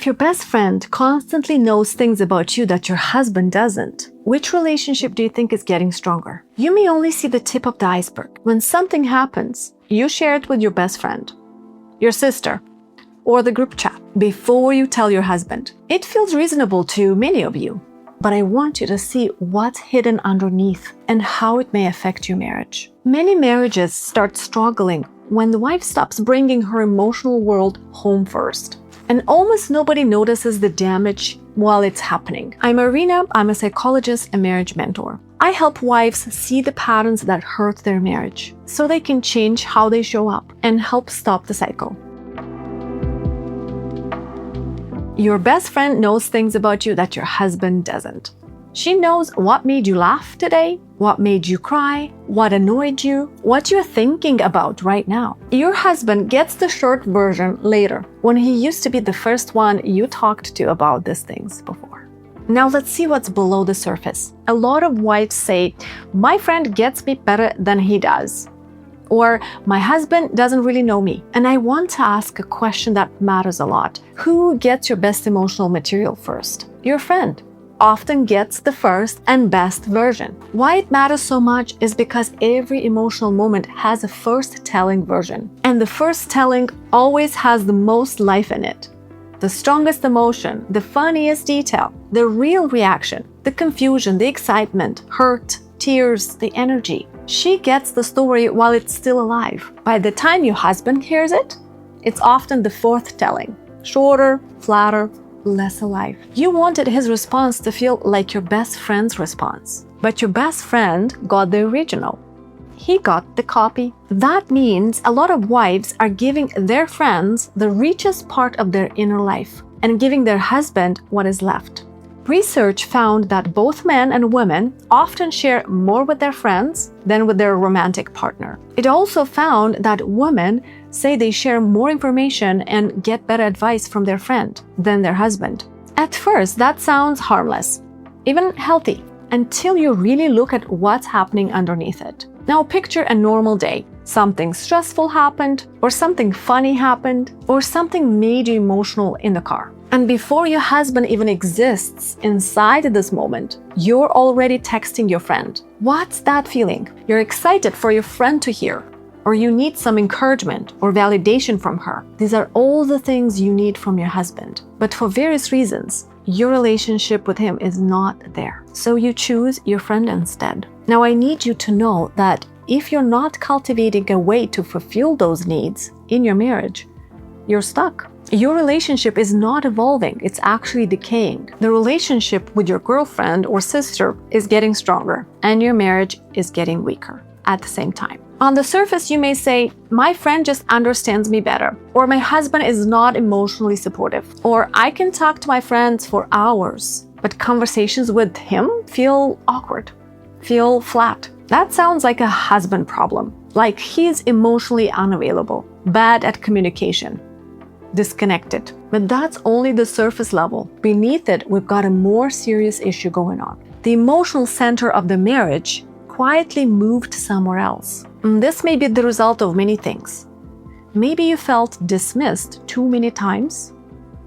If your best friend constantly knows things about you that your husband doesn't, which relationship do you think is getting stronger? You may only see the tip of the iceberg. When something happens, you share it with your best friend, your sister, or the group chat before you tell your husband. It feels reasonable to many of you, but I want you to see what's hidden underneath and how it may affect your marriage. Many marriages start struggling when the wife stops bringing her emotional world home first. And almost nobody notices the damage while it's happening. I'm Irina, I'm a psychologist and marriage mentor. I help wives see the patterns that hurt their marriage so they can change how they show up and help stop the cycle. Your best friend knows things about you that your husband doesn't. She knows what made you laugh today, what made you cry, what annoyed you, what you're thinking about right now. Your husband gets the short version later, when he used to be the first one you talked to about these things before. Now let's see what's below the surface. A lot of wives say, my friend gets me better than he does. Or, my husband doesn't really know me. And I want to ask a question that matters a lot. Who gets your best emotional material first? Your friend often gets the first and best version. Why it matters so much is because every emotional moment has a first telling version. And the first telling always has the most life in it. The strongest emotion, the funniest detail, the real reaction, the confusion, the excitement, hurt, tears, the energy. She gets the story while it's still alive. By the time your husband hears it, it's often the fourth telling. Shorter, flatter, less alive. You wanted his response to feel like your best friend's response, but your best friend got the original. He got the copy. That means a lot of wives are giving their friends the richest part of their inner life and giving their husband what is left. Research found that both men and women often share more with their friends than with their romantic partner. It also found that women say they share more information and get better advice from their friend than their husband. At first, that sounds harmless, even healthy, until you really look at what's happening underneath it. Now picture a normal day. Something stressful happened, or something funny happened, or something made you emotional in the car. And before your husband even exists inside this moment, you're already texting your friend. What's that feeling? You're excited for your friend to hear, or you need some encouragement or validation from her. These are all the things you need from your husband. But for various reasons, your relationship with him is not there. So you choose your friend instead. Now I need you to know that if you're not cultivating a way to fulfill those needs in your marriage, you're stuck. Your relationship is not evolving, it's actually decaying. The relationship with your girlfriend or sister is getting stronger, and your marriage is getting weaker at the same time. On the surface, you may say, my friend just understands me better, or my husband is not emotionally supportive, or I can talk to my friends for hours, but conversations with him feel awkward, feel flat. That sounds like a husband problem, like he's emotionally unavailable, bad at communication, disconnected. But that's only the surface level. Beneath it, we've got a more serious issue going on. The emotional center of the marriage quietly moved somewhere else. And this may be the result of many things. Maybe you felt dismissed too many times.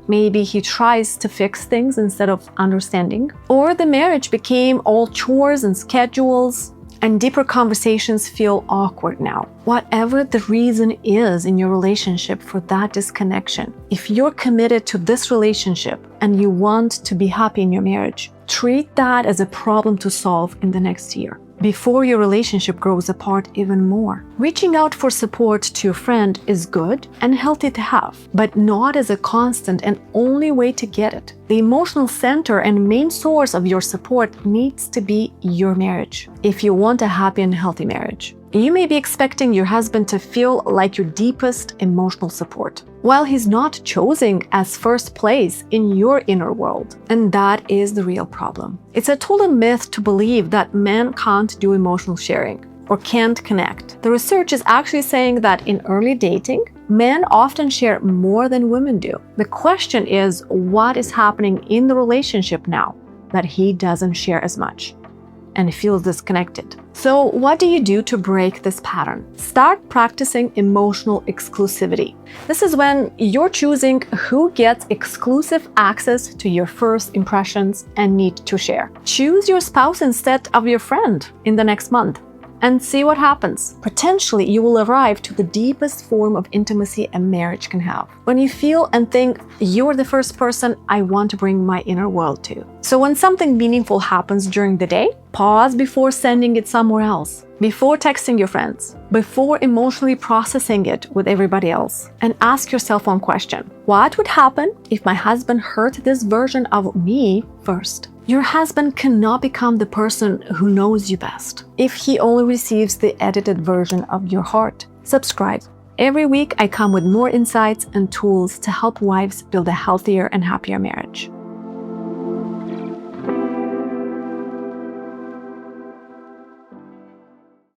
Maybe he tries to fix things instead of understanding. Or the marriage became all chores and schedules, and deeper conversations feel awkward now. Whatever the reason is in your relationship for that disconnection, if you're committed to this relationship and you want to be happy in your marriage, treat that as a problem to solve in the next year, before your relationship grows apart even more. Reaching out for support to your friend is good and healthy to have, but not as a constant and only way to get it. The emotional center and main source of your support needs to be your marriage, if you want a happy and healthy marriage. You may be expecting your husband to feel like your deepest emotional support, while he's not choosing as first place in your inner world. And that is the real problem. It's a total myth to believe that men can't do emotional sharing or can't connect. The research is actually saying that in early dating, men often share more than women do. The question is, what is happening in the relationship now that he doesn't share as much? and feels disconnected. So what do you do to break this pattern? Start practicing emotional exclusivity. This is when you're choosing who gets exclusive access to your first impressions and need to share. Choose your spouse instead of your friend in the next month and see what happens. Potentially, you will arrive to the deepest form of intimacy a marriage can have, when you feel and think, you're the first person I want to bring my inner world to. So when something meaningful happens during the day, pause before sending it somewhere else, before texting your friends, before emotionally processing it with everybody else, and ask yourself one question. What would happen if my husband heard this version of me first? Your husband cannot become the person who knows you best if he only receives the edited version of your heart. Subscribe. Every week I come with more insights and tools to help wives build a healthier and happier marriage.